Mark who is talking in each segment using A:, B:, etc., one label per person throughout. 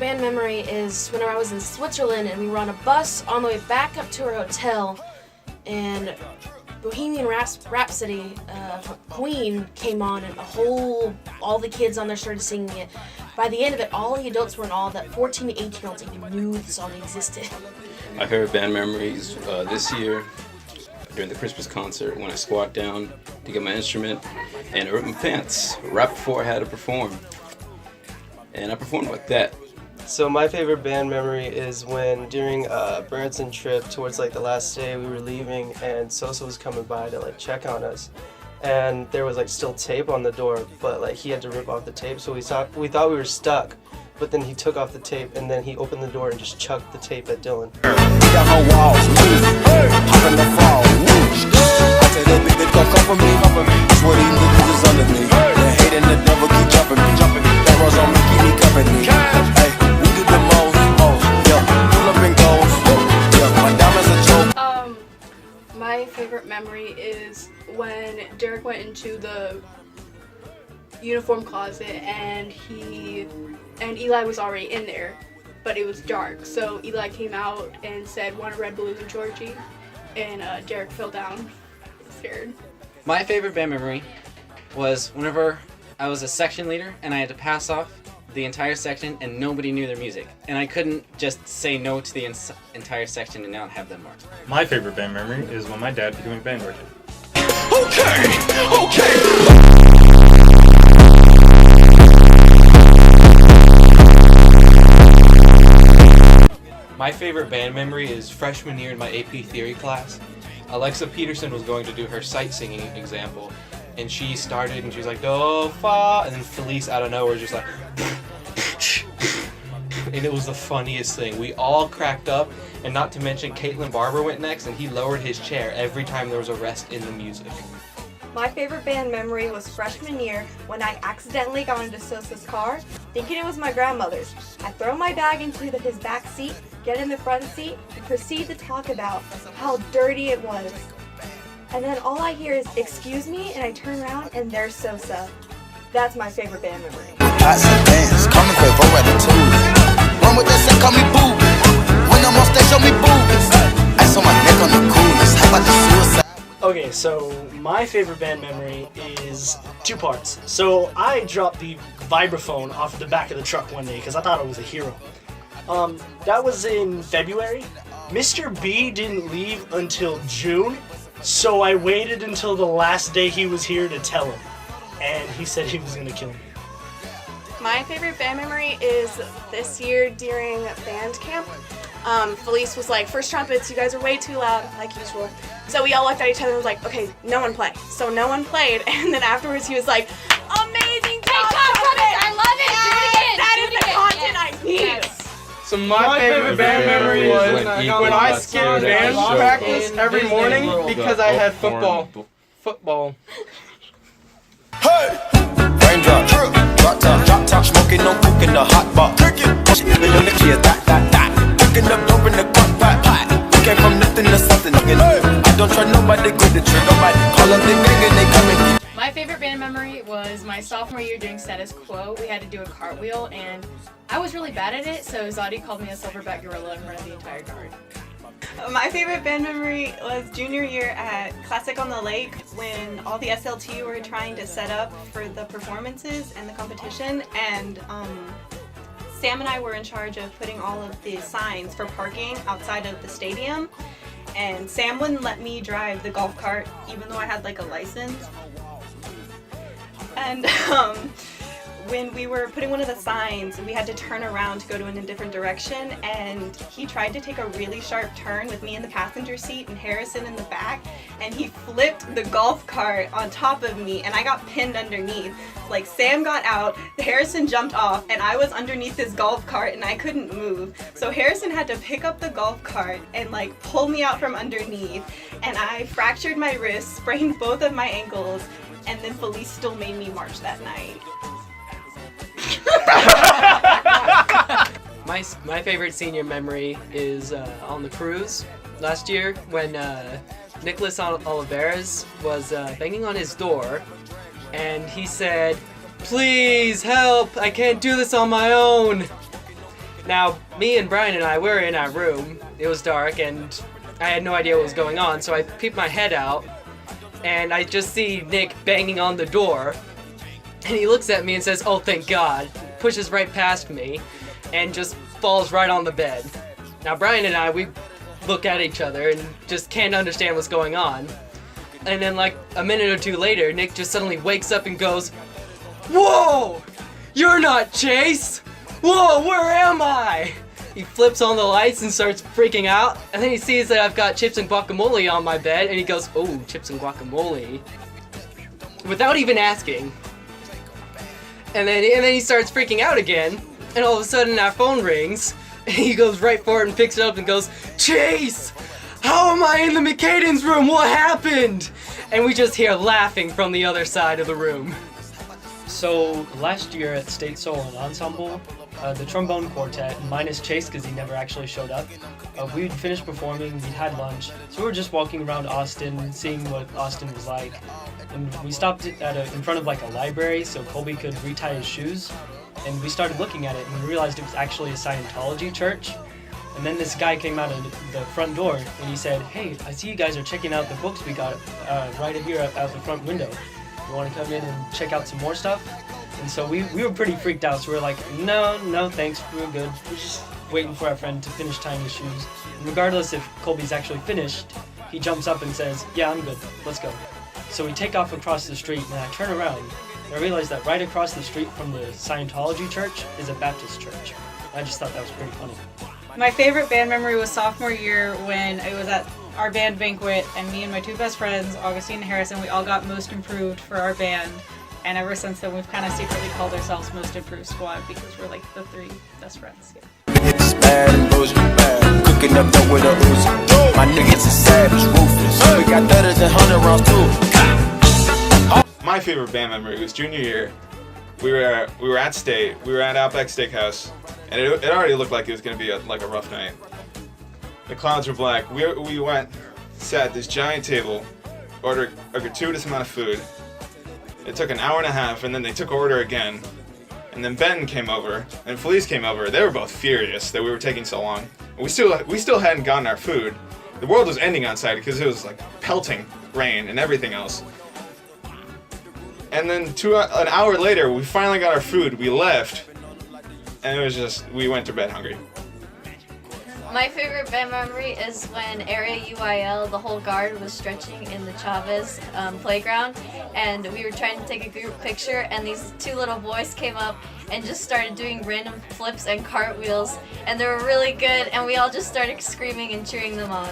A: band memory is whenever I was in Switzerland and we were on a bus on the way back up to our hotel, and Bohemian Rhapsody, Queen came on, and all the kids on there started singing it. By the end of it, all the adults were in awe that 14 to 18-year-olds even knew the song existed.
B: I heard band memories this year during the Christmas concert when I squat down to get my instrument and I ripped my pants right before I had to perform. And I performed like that.
C: So my favorite band memory is when during a Branson trip towards like the last day we were leaving and Sosa was coming by to like check on us, and there was like still tape on the door, but like he had to rip off the tape, so we thought we were stuck, but then he took off the tape and then he opened the door and just chucked the tape at Dylan.
D: My favorite memory is when Derek went into the uniform closet and Eli was already in there, but it was dark. So Eli came out and said, "Want a Red Balloon, Georgie?" And Derek fell down, scared.
E: My favorite band memory was whenever I was a section leader and I had to pass off the entire section and nobody knew their music. And I couldn't just say no to the entire section and not have them marked.
F: My favorite band memory is when my dad became a band director.
G: Okay.
H: My favorite band memory is freshman year in my AP Theory class. Alexa Peterson was going to do her sight singing example, and she started and she was like, do, fa, and then Felice out of nowhere was just like, and it was the funniest thing. We all cracked up, and not to mention Caitlin Barber went next, and he lowered his chair every time there was a rest in the music.
I: My favorite band memory was freshman year when I accidentally got into Sosa's car, thinking it was my grandmother's. I throw my bag into his back seat, get in the front seat, and proceed to talk about how dirty it was. And then all I hear is, "Excuse me," and I turn around and there's Sosa. That's my favorite band memory.
G: Hats and bands, coming for attitude. Run with that set, call me boo. When I'm on stage, show me boobies. Ice on my neck on the coolest. How about the suicide?
J: Okay, so my favorite band memory is two parts. So I dropped the vibraphone off the back of the truck one day because I thought it was a hero. That was in February. Mr. B didn't leave until June, so I waited until the last day he was here to tell him, and he said he was gonna kill me.
D: My favorite band memory is this year during band camp. Felice was like, "First trumpets, you guys are way too loud," like usual. So we all looked at each other and was like, "Okay, no one play." So no one played, and then afterwards he was like, "Amazing job, trumpet! I love it! Do it again! That is the content I need!"
C: So my favorite band memory was when I skipped band practice every morning because I had football.
G: Hey! Raindrop, drop top, smoking, no cooking the hot pot. Shit in the kid, that. Cooking up dope in the crock pot. We came from nothing to something. I don't try nobody, grip the trigger, nobody. Call up the gang and they come and get.
K: My favorite band memory was my sophomore year doing Status Quo. We had to do a cartwheel, and I was really bad at it, so Zadi called me a silverback gorilla in front of the entire guard.
I: My favorite band memory was junior year at Classic on the Lake when all the SLT were trying to set up for the performances and the competition, and Sam and I were in charge of putting all of the signs for parking outside of the stadium, and Sam wouldn't let me drive the golf cart even though I had like a license. And when we were putting one of the signs, we had to turn around to go in a different direction, and he tried to take a really sharp turn with me in the passenger seat and Harrison in the back, and he flipped the golf cart on top of me, and I got pinned underneath. Like, Sam got out, Harrison jumped off, and I was underneath this golf cart and I couldn't move. So Harrison had to pick up the golf cart and like pull me out from underneath, and I fractured my wrist, sprained both of my ankles, and then Felice still made me march that night.
E: My favorite senior memory is on the cruise last year when Nicholas Oliveras was banging on his door, and he said, "Please help, I can't do this on my own."
L: Now, me and Brian and I were in our room. It was dark and I had no idea what was going on, so I peeped my head out and I just see Nick banging on the door. And he looks at me and says, "Oh, thank God," pushes right past me and just falls right on the bed. Now, Brian and I, we look at each other and just can't understand what's going on. And then like a minute or two later, Nick just suddenly wakes up and goes, "Whoa! You're not Chase! Whoa, where am I?" He flips on the lights and starts freaking out, and then he sees that I've got chips and guacamole on my bed, and he goes, "Oh, chips and guacamole," without even asking. And then he starts freaking out again, and all of a sudden our phone rings, and he goes right for it and picks it up and goes, "Chase! How am I in the McCaden's room? What happened?" And we just hear laughing from the other side of the room.
M: So last year at State Soul and Ensemble, the trombone quartet, minus Chase because he never actually showed up, we'd finished performing, we'd had lunch, so we were just walking around Austin, seeing what Austin was like. And we stopped at in front of like a library so Colby could retie his shoes, and we started looking at it and we realized it was actually a Scientology church. And then this guy came out of the front door and he said, "Hey, I see you guys are checking out the books we got right here out the front window. You want to come in and check out some more stuff?" And so we were pretty freaked out, so we were like, no thanks, we're good. We're just waiting for our friend to finish tying his shoes. And regardless if Colby's actually finished, he jumps up and says, "Yeah, I'm good, let's go." So we take off across the street and I turn around and I realize that right across the street from the Scientology church is a Baptist church. I just thought that was pretty funny.
I: My favorite band memory was sophomore year when I was at our band banquet and me and my two best friends, Augustine and Harrison, we all got Most Improved for our band. And ever since then, we've kind of secretly called ourselves Most Improved Squad because we're like the three best friends. Yeah.
G: It's bad and bougie, bad. Cooking up dope with a Uzi. My niggas is savage, ruthless. We got thudders and 100 rounds too.
N: My favorite band memory was junior year. We were at State. We were at Outback Steakhouse, and it already looked like it was gonna be a rough night. The clouds were black. We went, sat at this giant table, ordered a gratuitous amount of food. It took an hour and a half, and then they took order again. And then Ben came over, and Felice came over. They were both furious that we were taking so long. We still hadn't gotten our food. The world was ending outside because it was like pelting rain and everything else. And then an hour later, we finally got our food. We left, and it was just, we went to bed hungry.
O: My favorite band memory is when Area UIL, the whole guard was stretching in the Chavez playground, and we were trying to take a group picture, and these two little boys came up and just started doing random flips and cartwheels, and they were really good, and we all just started screaming and cheering them on.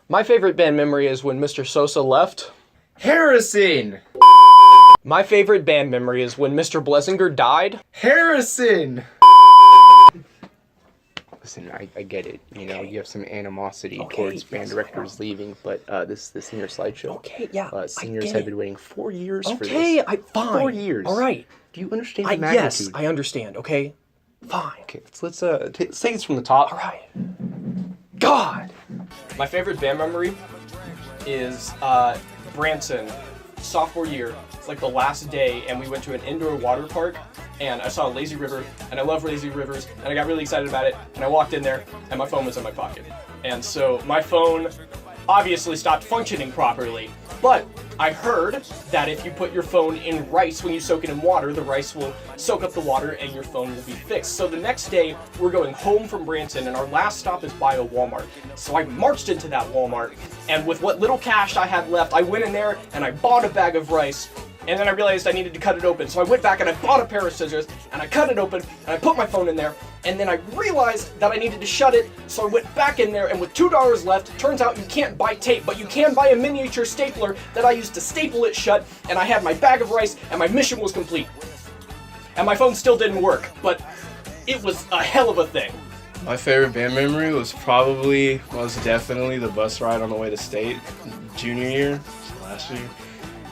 P: My favorite band memory is when Mr. Sosa left.
Q: Harrison!
P: My favorite band memory is when Mr. Blessinger died.
Q: Harrison!
R: Listen, I get it. You know, you have some animosity towards band directors leaving, but this is the senior slideshow.
P: Okay, yeah.
R: Seniors have been waiting 4 years for this.
P: Okay, fine.
R: 4 years.
P: All right.
R: Do you understand the magnitude?
P: Yes, I understand. Okay, fine.
R: Okay, let's take this from the top.
P: All right. God.
S: My favorite band memory is Branson, sophomore year. It's like the last day, and we went to an indoor water park, and I saw a lazy river, and I love lazy rivers, and I got really excited about it, and I walked in there, and my phone was in my pocket. And so my phone obviously stopped functioning properly, but I heard that if you put your phone in rice when you soak it in water, the rice will soak up the water and your phone will be fixed. So the next day, we're going home from Branson, and our last stop is by a Walmart. So I marched into that Walmart, and with what little cash I had left, I went in there and I bought a bag of rice. And then I realized I needed to cut it open. So I went back and I bought a pair of scissors and I cut it open and I put my phone in there. And then I realized that I needed to shut it. So I went back in there, and with $2 left, turns out you can't buy tape, but you can buy a miniature stapler that I used to staple it shut. And I had my bag of rice and my mission was complete. And my phone still didn't work, but it was a hell of a thing.
Q: My favorite band memory was definitely the bus ride on the way to State junior year, last year.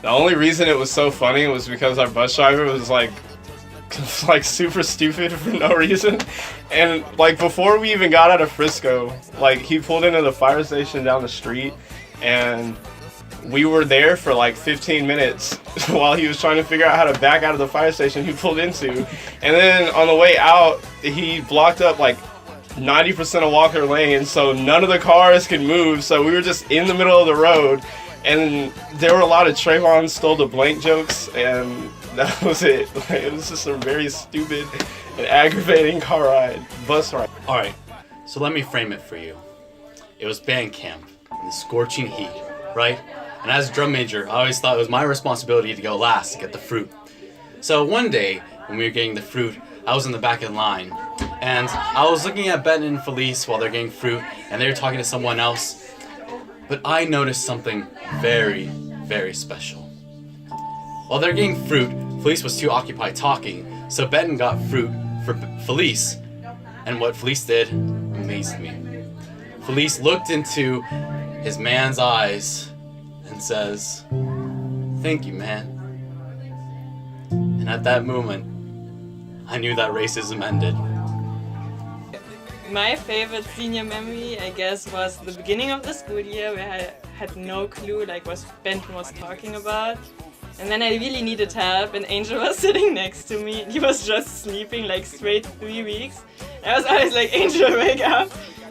Q: The only reason it was so funny was because our bus driver was like super stupid for no reason. And like before we even got out of Frisco, like he pulled into the fire station down the street, and we were there for like 15 minutes while he was trying to figure out how to back out of the fire station he pulled into. And then on the way out, he blocked up like 90% of Walker Lane, so none of the cars could move. So we were just in the middle of the road, and there were a lot of Trayvon stole the blank jokes, and that was it. Like, it was just a very stupid and aggravating bus ride.
T: All right, so let me frame it for you. It was band camp in the scorching heat, right? And as a drum major, I always thought it was my responsibility to go last to get the fruit. So one day, when we were getting the fruit, I was in the back of the line, and I was looking at Ben and Felice while they're getting fruit, and they were talking to someone else. But I noticed something very, very special. While they're getting fruit, Felice was too occupied talking, so Ben got fruit for Felice, and what Felice did amazed me. Felice looked into his man's eyes and says, "Thank you, man." And at that moment, I knew that racism ended.
U: My favorite senior memory, I guess, was the beginning of the school year where I had no clue like what Benton was talking about. And then I really needed help, and Angel was sitting next to me. He was just sleeping like straight 3 weeks. I was always like, "Angel, wake up!"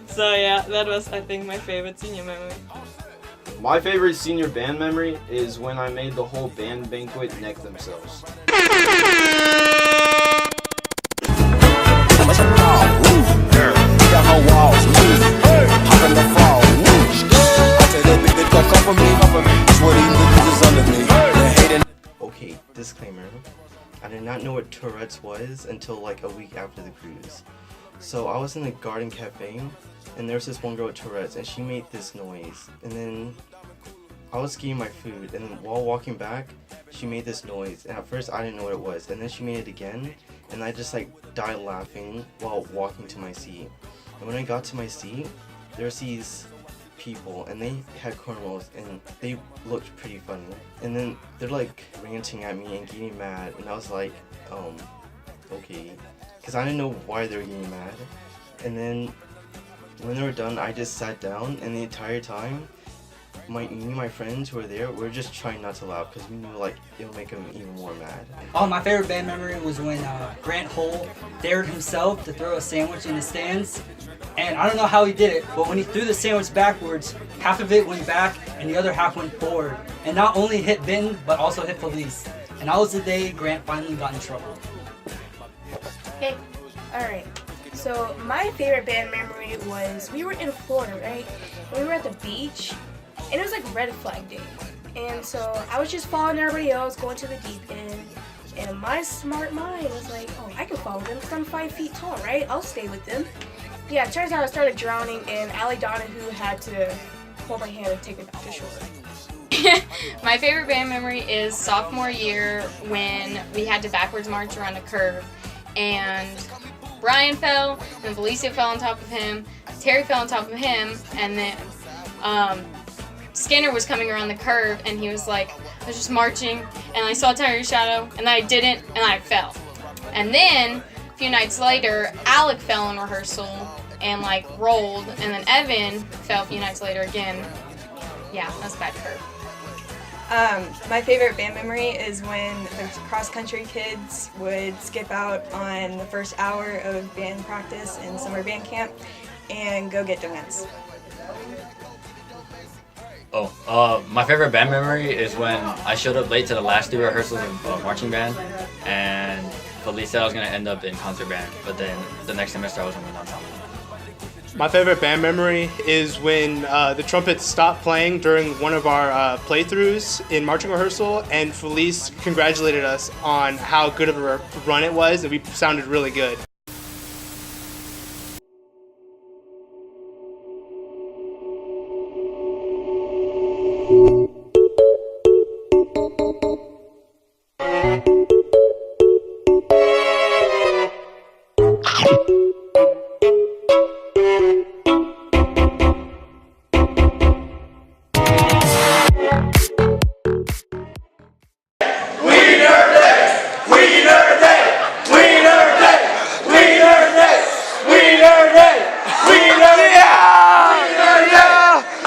U: So yeah, that was, I think, my favorite senior memory.
V: My favorite senior band memory is when I made the whole band banquet neck themselves.
W: Okay, disclaimer. I did not know what Tourette's was until like a week after the cruise. So I was in the garden cafe, and there was this one girl with Tourette's, and she made this noise. And then I was getting my food, and then while walking back, she made this noise. And at first I didn't know what it was, and then she made it again, and I just like died laughing while walking to my seat. And when I got to my seat, there was these people, and they had cornrows, and they looked pretty funny. And then they're like ranting at me and getting mad, and I was like, okay. Because I didn't know why they were getting mad. And then when they were done, I just sat down, and the entire time, me and my friends who were there, we were just trying not to laugh because we knew like it would make them even more mad.
X: Oh, my favorite band memory was when Grant Hull dared himself to throw a sandwich in the stands. And I don't know how he did it, but when he threw the sandwich backwards, half of it went back and the other half went forward. And not only hit Ben, but also hit Felice. And that was the day Grant finally got in trouble.
Y: Hey, alright. So my favorite band memory was we were in Florida, right? We were at the beach, and it was like red flag day. And so I was just following everybody else, going to the deep end. And my smart mind was like, oh, I can follow them because I'm 5 feet tall, right? I'll stay with them. Yeah, it turns out I started drowning, and Allie Donahue had to hold my hand and take me back to shore.
K: My favorite band memory is sophomore year when we had to backwards march around a curve, and Brian fell, and Felicia fell on top of him, Terry fell on top of him, and then Skinner was coming around the curve, and he was like, I was just marching, and I saw Terry's shadow, and I didn't, and I fell. And then, a few nights later, Alec fell in rehearsal, and like rolled, and then Evan fell a few nights later again. Yeah, that's a bad curve.
D: My favorite band memory is when the cross-country kids would skip out on the first hour of band practice in summer band camp and go get donuts.
Z: My favorite band memory is when I showed up late to the last 2 rehearsals of marching band, and Felice said I was going to end up in concert band, but then the next semester I was going to ensemble.
P: My favorite band memory is when the trumpets stopped playing during one of our playthroughs in marching rehearsal, and Felice congratulated us on how good of a run it was, and we sounded really good.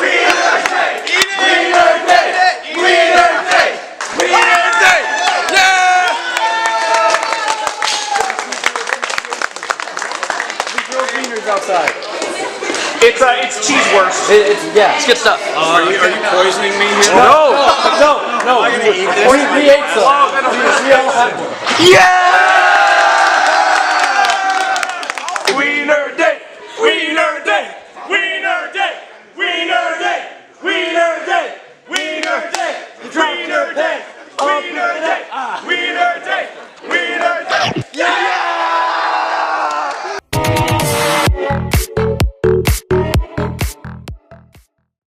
G: We nerd day!
A: sweeteners outside.
B: It's cheese wurst.
A: Yeah.
B: It's good stuff.
N: Are you poisoning me here?
A: No. We ate some. We all had one.
B: Yeah!